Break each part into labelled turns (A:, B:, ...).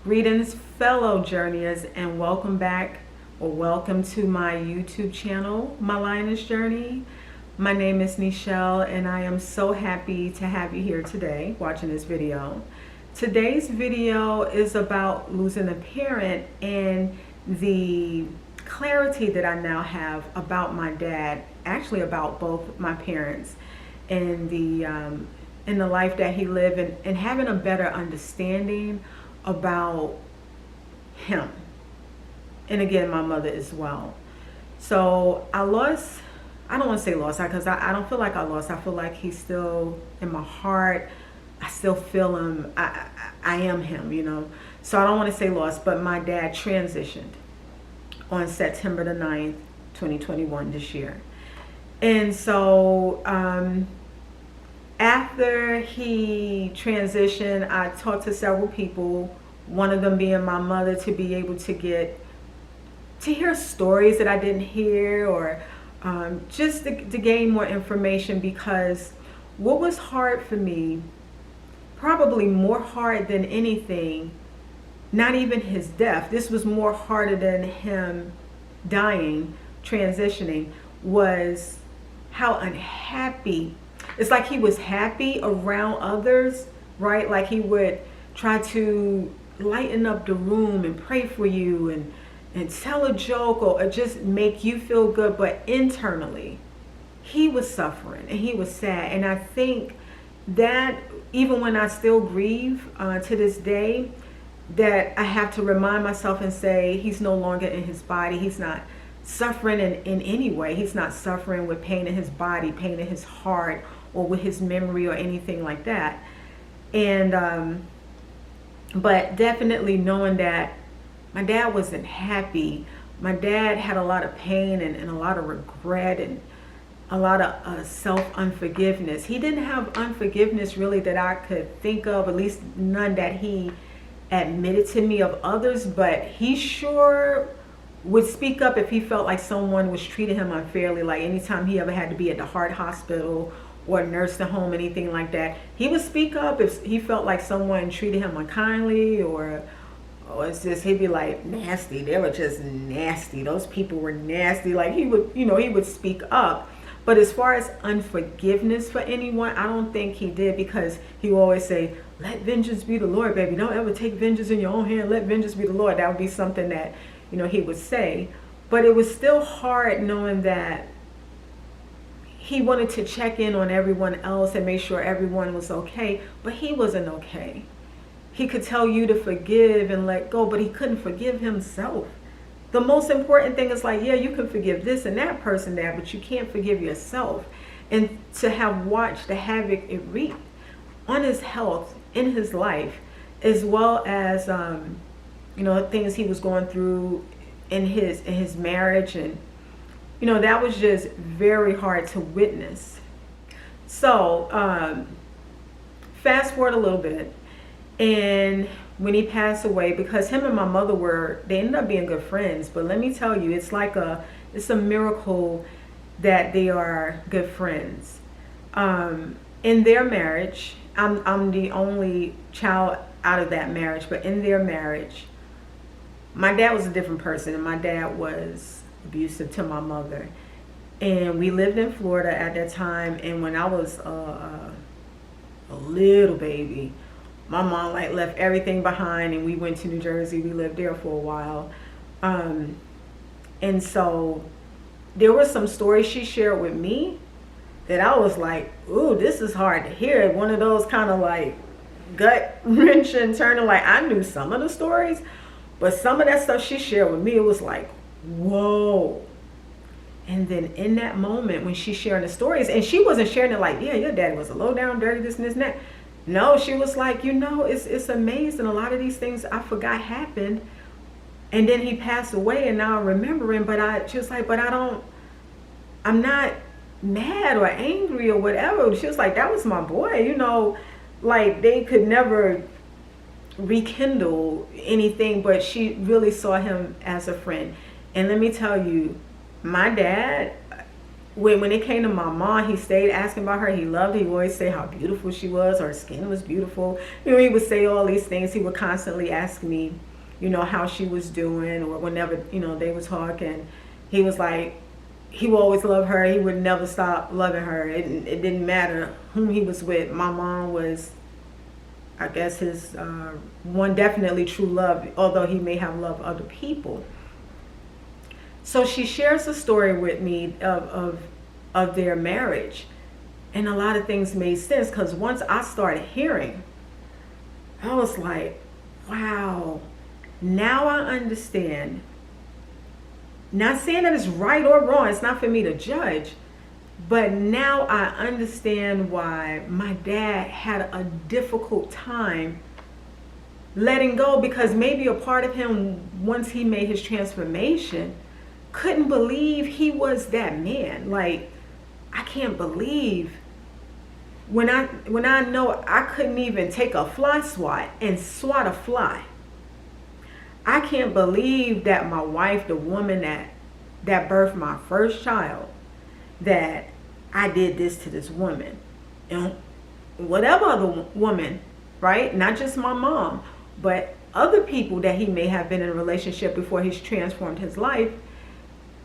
A: Greetings, fellow journeyers, and welcome back or welcome to my YouTube channel, My Lioness Journey. My name is Nichelle, and I am so happy to have you here today watching this video. Today's video is about losing a parent and the clarity that I now have about my dad, actually about both my parents, and the life that he lived, and having a better understanding about him, and again my mother as well. So I don't want to say lost because I don't feel like I lost. I feel like he's still in my heart. I still feel him. I am him, you know. So I don't want to say lost, but my dad transitioned on September the 9th 2021 this year. And so after he transitioned, I talked to several people, one of them being my mother, to be able to hear stories that I didn't hear, or just to gain more information, because what was hard for me, probably more hard than anything, not even his death, this was more harder than him dying, transitioning, was how unhappy. It's like he was happy around others, right? Like he would try to lighten up the room and pray for you and tell a joke or just make you feel good. But internally, he was suffering and he was sad. And I think that even when I still grieve to this day, that I have to remind myself and say, he's no longer in his body. He's not suffering in any way. He's not suffering with pain in his body, pain in his heart, or with his memory or anything like that. And but definitely knowing that my dad wasn't happy. My dad had a lot of pain and a lot of regret and a lot of self-unforgiveness. He didn't have unforgiveness really that I could think of, at least none that he admitted to me of others, but he sure would speak up if he felt like someone was treating him unfairly. Like anytime he ever had to be at the heart hospital or nursing home, anything like that, he would speak up if he felt like someone treated him unkindly, or it's just, he'd be like, nasty, they were just nasty, those people were nasty. Like he would, you know, he would speak up. But as far as unforgiveness for anyone, I don't think he did, because he would always say, let vengeance be the Lord, baby. Don't ever take vengeance in your own hand. Let vengeance be the Lord. That would be something that, you know, he would say. But it was still hard knowing that he wanted to check in on everyone else and make sure everyone was okay, but he wasn't okay. He could tell you to forgive and let go, but he couldn't forgive himself. The most important thing is like, yeah, you can forgive this and that person there, but you can't forgive yourself. And to have watched the havoc it wreaked on his health, in his life, as well as you know, things he was going through in his marriage, and you know, that was just very hard to witness. So fast forward a little bit, and when he passed away, because him and my mother they ended up being good friends, but let me tell you, it's a miracle that they are good friends. In their marriage, I'm the only child out of that marriage, but in their marriage, my dad was a different person, and my dad was abusive to my mother. And we lived in Florida at that time, and when I was a little baby, my mom like left everything behind and we went to New Jersey. We lived there for a while. And so there were some stories she shared with me that I was like, ooh, this is hard to hear. One of those kind of like gut wrenching, turning, like I knew some of the stories, but some of that stuff she shared with me, it was like, whoa. And then in that moment when she's sharing the stories, and she wasn't sharing it like, yeah, your dad was a low down, dirty, this and this and that. No, she was like, you know, it's amazing. A lot of these things I forgot happened. And then he passed away, and now I'm remembering, but she was like, but I'm not mad or angry or whatever. She was like, that was my boy, you know, like they could never rekindle anything, but she really saw him as a friend. And let me tell you, my dad, when it came to my mom, he stayed asking about her. He loved her. He always say how beautiful she was. Her skin was beautiful. You know, he would say all these things. He would constantly ask me, you know, how she was doing, or whenever, you know, they would talk. And he was like, he would always love her. He would never stop loving her. It didn't matter whom he was with. My mom was, I guess, his one definitely true love, although he may have loved other people. So she shares a story with me of their marriage, and a lot of things made sense, because once I started hearing, I was like, wow, now I understand. Not saying that it's right or wrong, it's not for me to judge, but now I understand why my dad had a difficult time letting go, because maybe a part of him, once he made his transformation, couldn't believe he was that man. Like, I can't believe when I know I couldn't even take a fly swat and swat a fly. I can't believe that my wife, the woman that birthed my first child, that I did this to this woman. And whatever other woman, right? Not just my mom, but other people that he may have been in a relationship before he's transformed his life,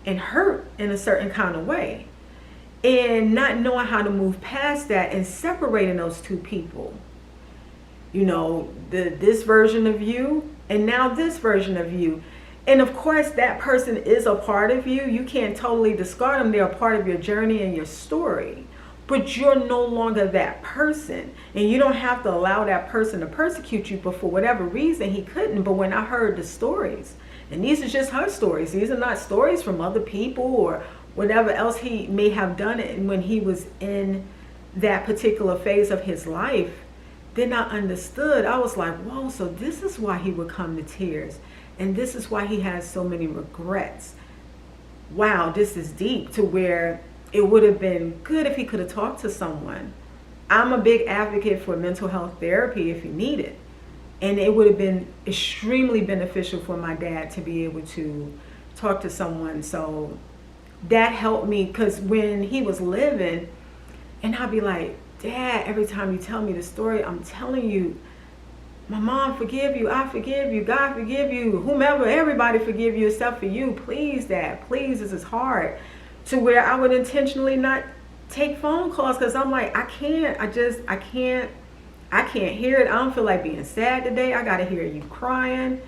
A: and hurt in a certain kind of way, and not knowing how to move past that and separating those two people. You know, this version of you and now this version of you. And of course, that person is a part of you. You can't totally discard them. They're a part of your journey and your story. But you're no longer that person. And you don't have to allow that person to persecute you. But for whatever reason, he couldn't. But when I heard the stories, and these are just her stories, these are not stories from other people or whatever else he may have done it when he was in that particular phase of his life, then I understood. I was like, whoa, so this is why he would come to tears. And this is why he has so many regrets. Wow, this is deep, to where it would have been good if he could have talked to someone. I'm a big advocate for mental health therapy if you need it. And it would have been extremely beneficial for my dad to be able to talk to someone. So that helped me, because when he was living, and I'd be like, Dad, every time you tell me the story, I'm telling you, my mom forgive you, I forgive you, God forgive you, whomever, everybody forgive you except for you. Please, Dad, please, this is hard. To where I would intentionally not take phone calls, because I'm like, I can't hear it. I don't feel like being sad today. I gotta hear you crying.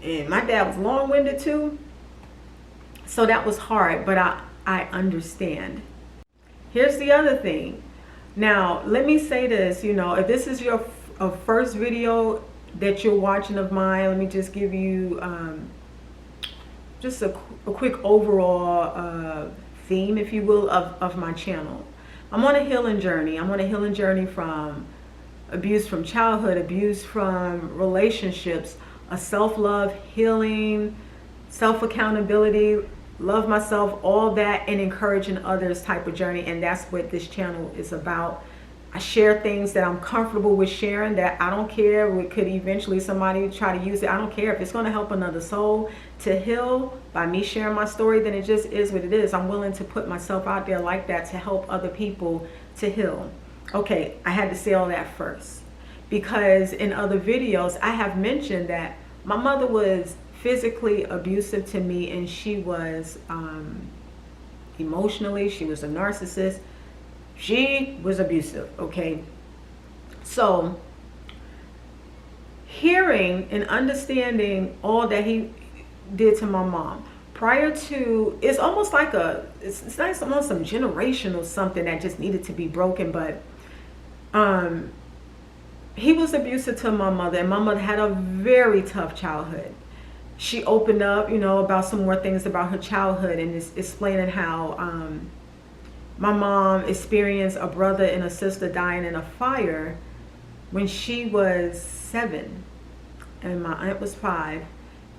A: And my dad was long-winded too. So that was hard, but I understand. Here's the other thing. Now, let me say this, you know, if this is your first video that you're watching of mine, let me just give you just a quick overall theme, if you will, of my channel. I'm on a healing journey. I'm on a healing journey from abuse from childhood, abuse from relationships, a self-love, healing, self-accountability, love myself, all that, and encouraging others type of journey. And that's what this channel is about. I share things that I'm comfortable with sharing, that I don't care. We could eventually somebody try to use it. I don't care if it's going to help another soul to heal by me sharing my story, then it just is what it is. I'm willing to put myself out there like that to help other people to heal. Okay, I had to say all that first, because in other videos I have mentioned that my mother was physically abusive to me, and she was emotionally, she was a narcissist. She was abusive, okay? So hearing and understanding all that he did to my mom prior to, it's almost like it's like almost some generational something that just needed to be broken. But he was abusive to my mother, and my mother had a very tough childhood. She opened up, you know, about some more things about her childhood, and is explaining how my mom experienced a brother and a sister dying in a fire when she was 7 and my aunt was 5.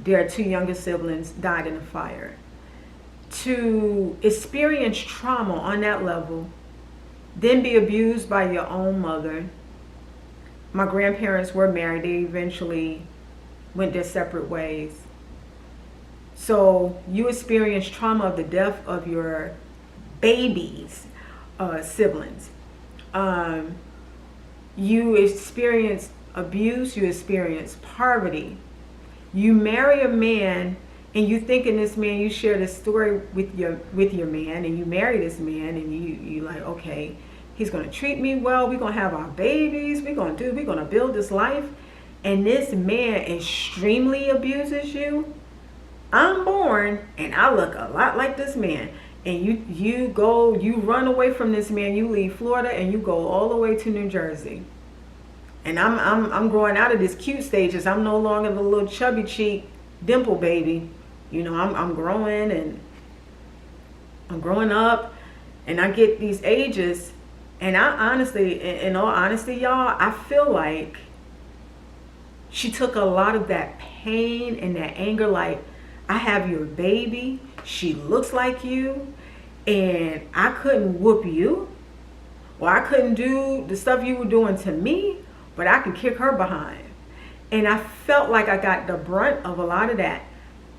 A: Their 2 younger siblings died in a fire. To experience trauma on that level, then be abused by your own mother. My grandparents were married. They eventually went their separate ways. So you experience trauma of the death of your babies, siblings. You experience abuse, you experience poverty. You marry a man and you think in this man, you share this story with your man, and you marry this man, and you like, okay, he's gonna treat me well, we're gonna have our babies, we're gonna build this life, and this man extremely abuses you. I'm born and I look a lot like this man, and you run away from this man, you leave Florida and you go all the way to New Jersey. And I'm growing out of this cute stages. I'm no longer the little chubby cheek dimple baby. You know, I'm growing, and I'm growing up, and I get these ages, and I honestly, in all honesty, y'all, I feel like she took a lot of that pain and that anger, like, I have your baby, she looks like you, and I couldn't whoop you, or I couldn't do the stuff you were doing to me, but I could kick her behind. And I felt like I got the brunt of a lot of that.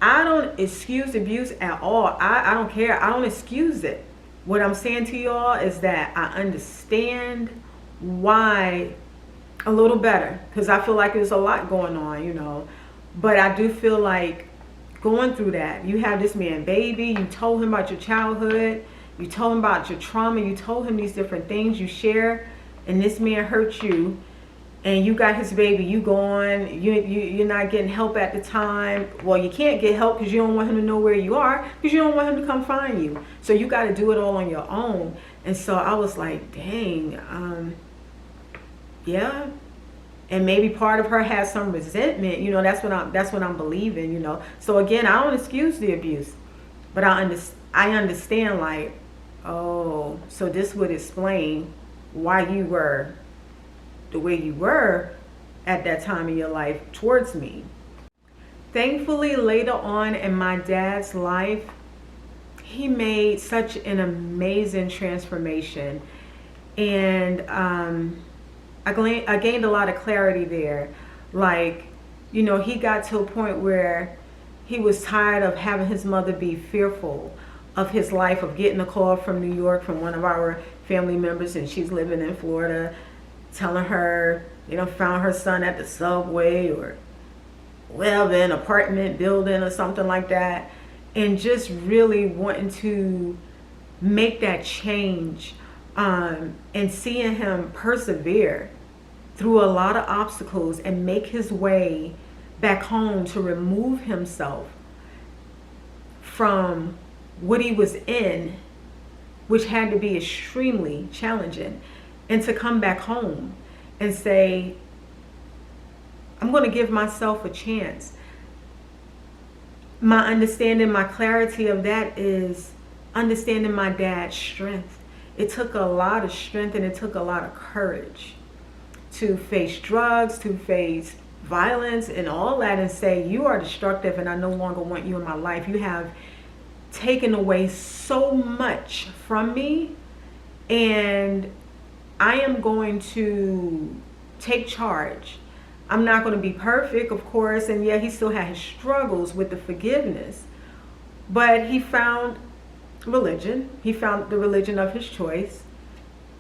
A: I don't excuse abuse at all. I don't care. I don't excuse it. What I'm saying to y'all is that I understand why a little better, because I feel like there's a lot going on, you know. But I do feel like going through that, you have this man baby, you told him about your childhood, you told him about your trauma, you told him these different things you share, and this man hurt you, and you got his baby, you gone, you're not getting help at the time. Well, you can't get help because you don't want him to know where you are, because you don't want him to come find you. So you got to do it all on your own. And so I was like, dang, yeah. And maybe part of her has some resentment, you know. That's what I'm believing, you know. So again, I don't excuse the abuse, but I understand, like, oh, so this would explain why you were the way you were at that time in your life towards me. Thankfully, later on in my dad's life, he made such an amazing transformation, and I gained a lot of clarity there. Like, you know, he got to a point where he was tired of having his mother be fearful of his life, of getting a call from New York from one of our family members, and she's living in Florida, telling her, you know, found her son at the subway or whatever, an apartment building or something like that, and just really wanting to make that change, and seeing him persevere through a lot of obstacles and make his way back home to remove himself from what he was in, which had to be extremely challenging, and to come back home and say, I'm going to give myself a chance. My understanding, my clarity of that is understanding my dad's strength. It took a lot of strength, and it took a lot of courage to face drugs, to face violence and all that, and say, you are destructive and I no longer want you in my life. You have taken away so much from me, and I am going to take charge. I'm not going to be perfect, of course, and yeah, he still had his struggles with the forgiveness, but he found religion. He found the religion of his choice.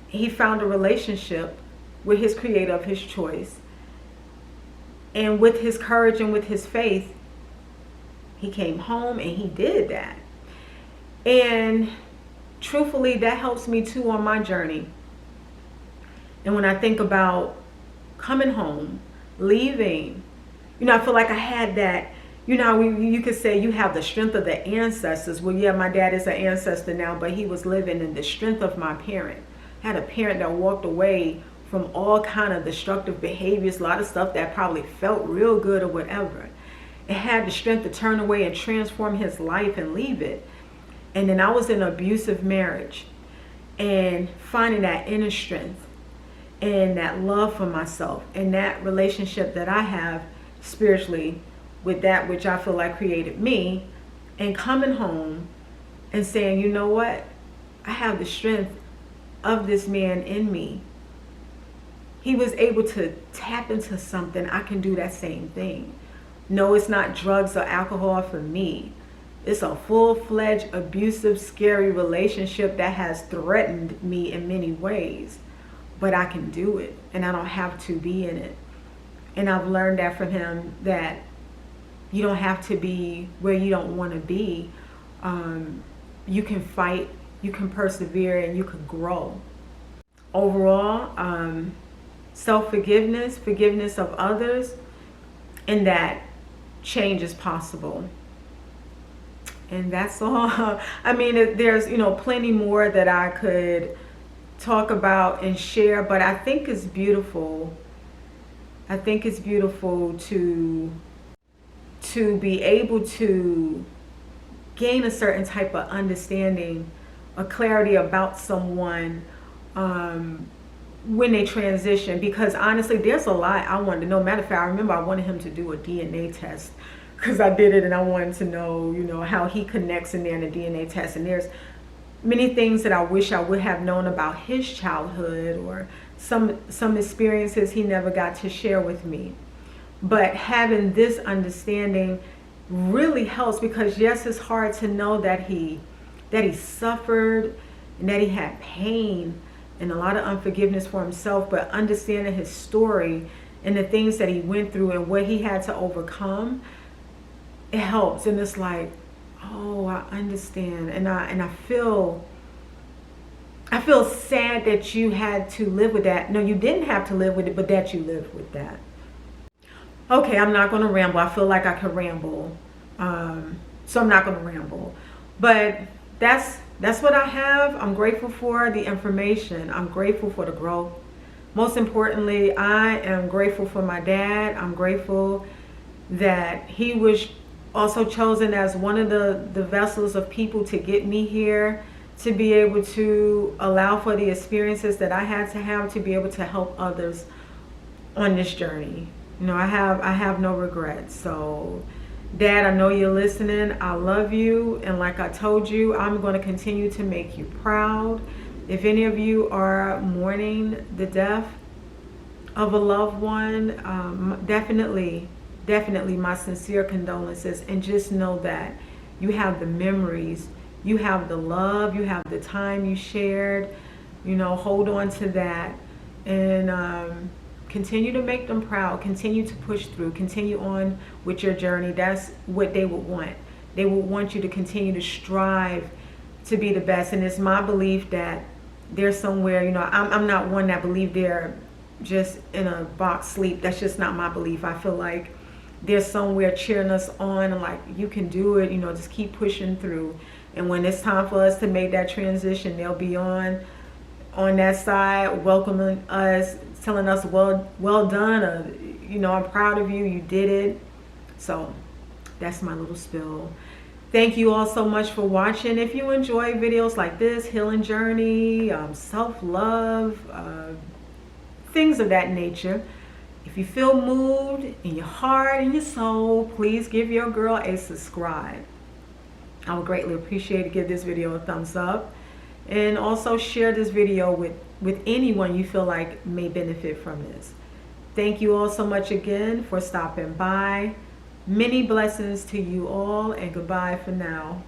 A: He found a relationship with his creator of his choice, and with his courage and with his faith, he came home and he did that. And truthfully, that helps me too on my journey. And when I think about coming home, leaving, you know, I feel like I had that, you know, you could say you have the strength of the ancestors. Well, yeah, my dad is an ancestor now, but he was living in the strength of my parent. I had a parent that walked away from all kind of destructive behaviors, a lot of stuff that probably felt real good or whatever. It had the strength to turn away and transform his life and leave it. And then I was in an abusive marriage, and finding that inner strength and that love for myself and that relationship that I have spiritually with that which I feel like created me, and coming home and saying, you know what? I have the strength of this man in me. He was able to tap into something. I can do that same thing. No, it's not drugs or alcohol for me. It's a full-fledged, abusive, scary relationship that has threatened me in many ways. But I can do it, and I don't have to be in it. And I've learned that from him, that you don't have to be where you don't want to be. You can fight, you can persevere, and you can grow. Overall, self-forgiveness, forgiveness of others, and that change is possible. And that's all. I mean, there's, plenty more that I could talk about and share, but I think it's beautiful. I think it's beautiful to be able to gain a certain type of understanding, a clarity about someone when they transition. Because honestly, there's a lot I wanted to know. Matter of fact, I remember I wanted him to do a DNA test, because I did it and I wanted to know, how he connects in there in the DNA test. And there's many things that I wish I would have known about his childhood, or some experiences he never got to share with me. But having this understanding really helps, because yes, it's hard to know that he suffered and that he had pain and a lot of unforgiveness for himself, but understanding his story and the things that he went through and what he had to overcome, it helps. And it's like, oh, I understand. And I feel sad that you had to live with that. No, you didn't have to live with it, but that you lived with that. Okay, I'm not going to ramble. I feel like I could ramble. So I'm not going to ramble. But that's what I have. I'm grateful for the information. I'm grateful for the growth. Most importantly, I am grateful for my dad. I'm grateful that he was also chosen as one of the vessels of people to get me here, to be able to allow for the experiences that I had to have, to be able to help others on this journey. I have no regrets. So Dad, I know you're listening. I love you. And like I told you, I'm going to continue to make you proud. If any of you are mourning the death of a loved one, definitely my sincere condolences. And just know that you have the memories, you have the love, you have the time you shared. Hold on to that, and continue to make them proud. Continue to push through. Continue on with your journey. That's what they would want. They would want you to continue to strive to be the best. And it's my belief that they're somewhere, I'm not one that believe they're just in a box sleep. That's just not my belief. I feel like they're somewhere cheering us on and like, you can do it, just keep pushing through. And when it's time for us to make that transition, they'll be on that side, welcoming us, telling us, well done, I'm proud of you, you did it. So that's my little spill. Thank you all so much for watching. If you enjoy videos like this, healing journey, self-love, things of that nature, if you feel moved in your heart and your soul, please give your girl a subscribe. I would greatly appreciate it. Give this video a thumbs up, and also share this video with anyone you feel like may benefit from this. Thank you all so much again for stopping by. Many blessings to you all, and goodbye for now.